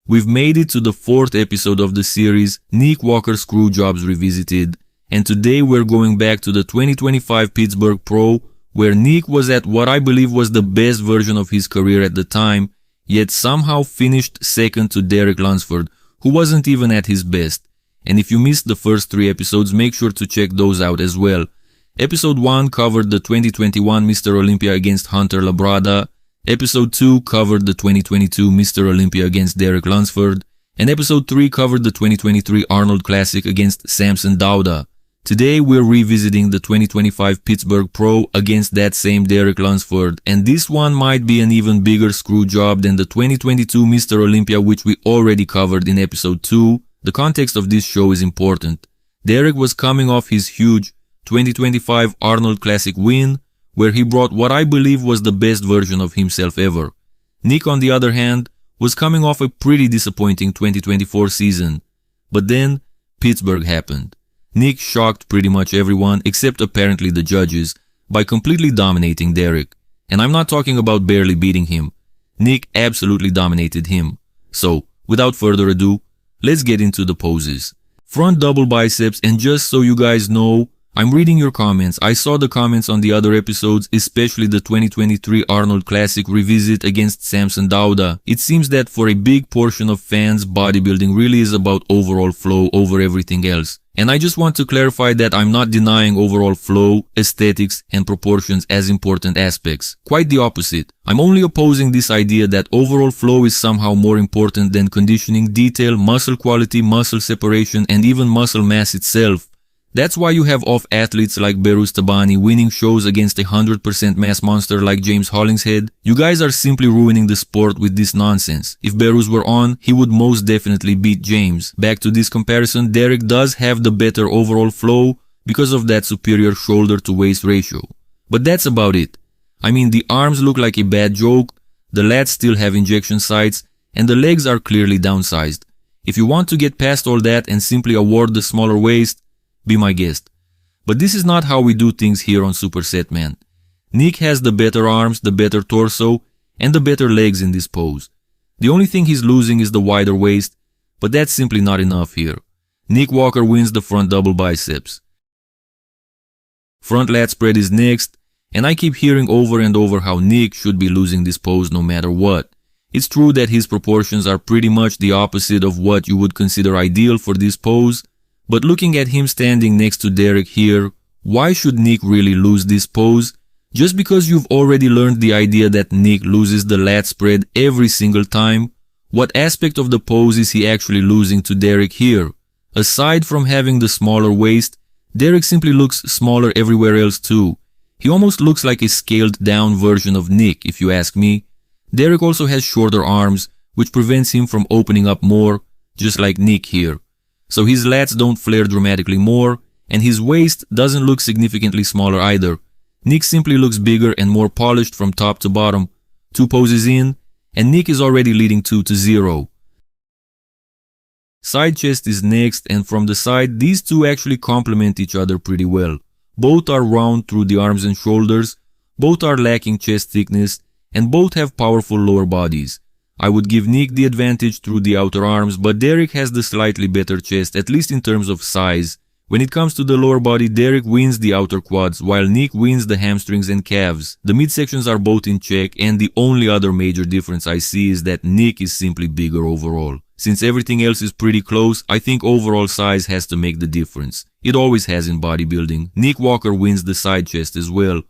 We've made it to the 4th episode of the series, Nick Walker Screwjobs Revisited, and today we're going back to the 2025 Pittsburgh Pro, where Nick was at what I believe was the best version of his career at the time, yet somehow finished second to Derek Lunsford, who wasn't even at his best. And if you missed the first 3 episodes, make sure to check those out as well. Episode 1 covered the 2021 Mr. Olympia against Hunter Labrada. Episode 2 covered the 2022 Mr. Olympia against Derek Lunsford. And Episode 3 covered the 2023 Arnold Classic against Samson Dauda. Today we're revisiting the 2025 Pittsburgh Pro against that same Derek Lunsford, and this one might be an even bigger screw job than the 2022 Mr. Olympia, which we already covered in Episode 2. The context of this show is important. Derek was coming off his huge 2025 Arnold Classic win, where he brought what I believe was the best version of himself ever. Nick, on the other hand, was coming off a pretty disappointing 2024 season. But then, Pittsburgh happened. Nick shocked pretty much everyone, except apparently the judges, by completely dominating Derek. And I'm not talking about barely beating him. Nick absolutely dominated him. So, without further ado, let's get into the poses. Front double biceps, and just so you guys know, I'm reading your comments. I saw the comments on the other episodes, especially the 2023 Arnold Classic revisit against Samson Dauda. It seems that for a big portion of fans, bodybuilding really is about overall flow over everything else. And I just want to clarify that I'm not denying overall flow, aesthetics, and proportions as important aspects. Quite the opposite. I'm only opposing this idea that overall flow is somehow more important than conditioning, detail, muscle quality, muscle separation, and even muscle mass itself. That's why you have off athletes like Behrooz Tabani winning shows against a 100% mass monster like James Hollingshead. You guys are simply ruining the sport with this nonsense. If Behrooz were on, he would most definitely beat James. Back to this comparison, Derek does have the better overall flow because of that superior shoulder to waist ratio. But that's about it. I mean, the arms look like a bad joke, the lats still have injection sites, and the legs are clearly downsized. If you want to get past all that and simply award the smaller waist, be my guest. But this is not how we do things here on Supersetman. Nick has the better arms, the better torso, and the better legs in this pose. The only thing he's losing is the wider waist, but that's simply not enough here. Nick Walker wins the front double biceps. Front lat spread is next, and I keep hearing over and over how Nick should be losing this pose no matter what. It's true that his proportions are pretty much the opposite of what you would consider ideal for this pose, but looking at him standing next to Derek here, why should Nick really lose this pose? Just because you've already learned the idea that Nick loses the lat spread every single time? What aspect of the pose is he actually losing to Derek here? Aside from having the smaller waist, Derek simply looks smaller everywhere else too. He almost looks like a scaled down version of Nick, if you ask me. Derek also has shorter arms, which prevents him from opening up more, just like Nick here. So his lats don't flare dramatically more, and his waist doesn't look significantly smaller either. Nick simply looks bigger and more polished from top to bottom. 2 poses in, and Nick is already leading 2-0. Side chest is next, and from the side, these two actually complement each other pretty well. Both are round through the arms and shoulders, both are lacking chest thickness, and both have powerful lower bodies. I would give Nick the advantage through the outer arms, but Derek has the slightly better chest, at least in terms of size. When it comes to the lower body, Derek wins the outer quads, while Nick wins the hamstrings and calves. The midsections are both in check, and the only other major difference I see is that Nick is simply bigger overall. Since everything else is pretty close, I think overall size has to make the difference. It always has in bodybuilding. Nick Walker wins the side chest as well.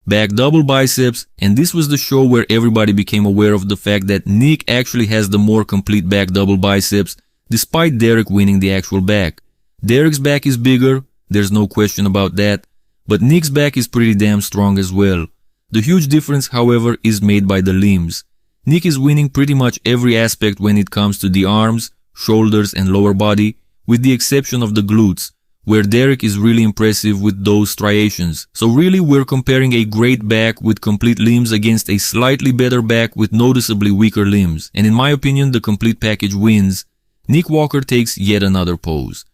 Back double biceps, and this was the show where everybody became aware of the fact that Nick actually has the more complete back double biceps, despite Derek winning the actual back. Derek's back is bigger, there's no question about that, but Nick's back is pretty damn strong as well. The huge difference, however, is made by the limbs. Nick is winning pretty much every aspect when it comes to the arms, shoulders, and lower body, with the exception of the glutes, where Derek is really impressive with those striations. So really we're comparing a great back with complete limbs against a slightly better back with noticeably weaker limbs. And in my opinion, the complete package wins. Nick Walker takes yet another pose.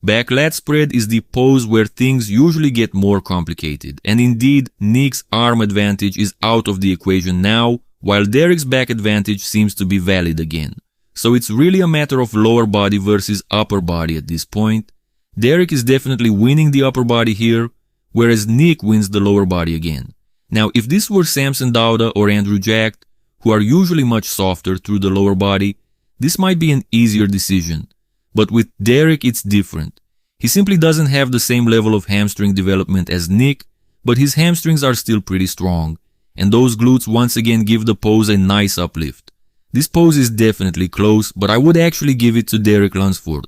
Back lat spread is the pose where things usually get more complicated, and indeed, Nick's arm advantage is out of the equation now, while Derek's back advantage seems to be valid again. So it's really a matter of lower body versus upper body at this point. Derek is definitely winning the upper body here, whereas Nick wins the lower body again. Now, if this were Samson, Dauda, or Andrew Jack, who are usually much softer through the lower body, this might be an easier decision. But with Derek, it's different. He simply doesn't have the same level of hamstring development as Nick, but his hamstrings are still pretty strong, and those glutes once again give the pose a nice uplift. This pose is definitely close, but I would actually give it to Derek Lunsford.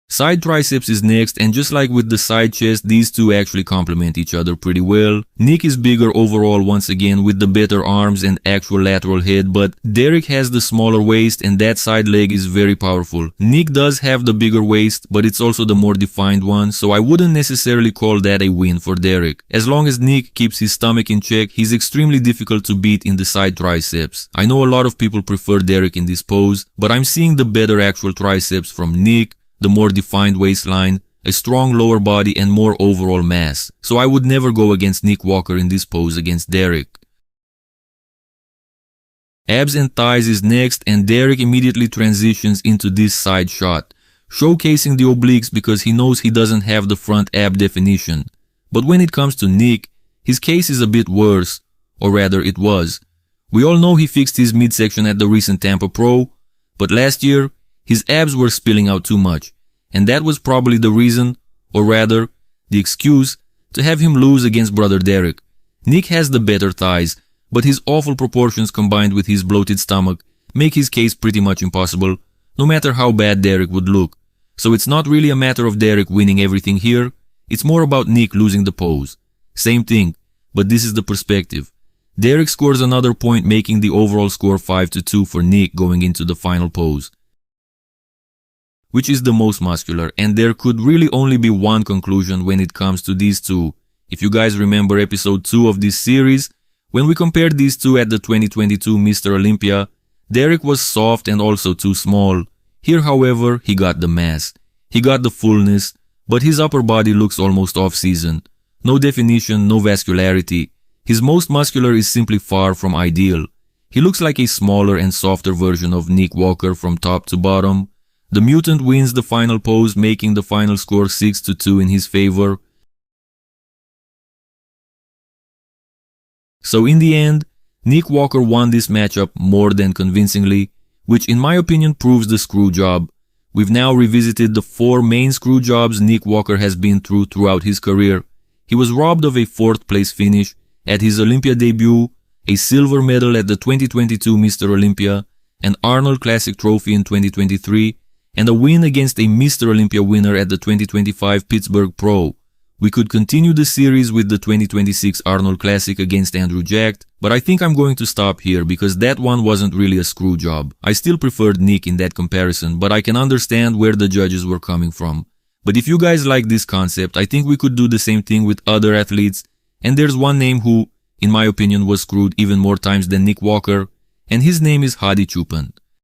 Side triceps is next, and just like with the side chest, these two actually complement each other pretty well. Nick is bigger overall once again with the better arms and actual lateral head, but Derek has the smaller waist and that side leg is very powerful. Nick does have the bigger waist, but it's also the more defined one, so I wouldn't necessarily call that a win for Derek. As long as Nick keeps his stomach in check, he's extremely difficult to beat in the side triceps. I know a lot of people prefer Derek in this pose, but I'm seeing the better actual triceps from Nick, the more defined waistline, a strong lower body and more overall mass. So I would never go against Nick Walker in this pose against Derek. Abs and thighs is next, and Derek immediately transitions into this side shot, showcasing the obliques because he knows he doesn't have the front ab definition. But when it comes to Nick, his case is a bit worse, or rather it was. We all know he fixed his midsection at the recent Tampa Pro, but last year, his abs were spilling out too much, and that was probably the reason, or rather, the excuse, to have him lose against brother Derek. Nick has the better thighs, but his awful proportions combined with his bloated stomach make his case pretty much impossible, no matter how bad Derek would look. So it's not really a matter of Derek winning everything here, it's more about Nick losing the pose. Same thing, but this is the perspective. Derek scores another point, making the overall score 5-2 for Nick going into the final pose. Which is the most muscular, and there could really only be one conclusion when it comes to these two. If you guys remember episode 2 of this series, when we compared these two at the 2022 Mr. Olympia, Derek was soft and also too small. Here, however, he got the mass. He got the fullness, but his upper body looks almost off-season. No definition, no vascularity. His most muscular is simply far from ideal. He looks like a smaller and softer version of Nick Walker from top to bottom. The mutant wins the final pose, making the final score 6-2 in his favor. So in the end, Nick Walker won this matchup more than convincingly, which in my opinion proves the screw job. We've now revisited the 4 main screw jobs Nick Walker has been through throughout his career. He was robbed of a 4th place finish at his Olympia debut, a silver medal at the 2022 Mr. Olympia, an Arnold Classic trophy in 2023, and a win against a Mr. Olympia winner at the 2025 Pittsburgh Pro. We could continue the series with the 2026 Arnold Classic against Andrew Jack, but I think I'm going to stop here because that one wasn't really a screw job. I still preferred Nick in that comparison, but I can understand where the judges were coming from. But if you guys like this concept, I think we could do the same thing with other athletes, and there's one name who, in my opinion, was screwed even more times than Nick Walker, and his name is Hadi Choopan.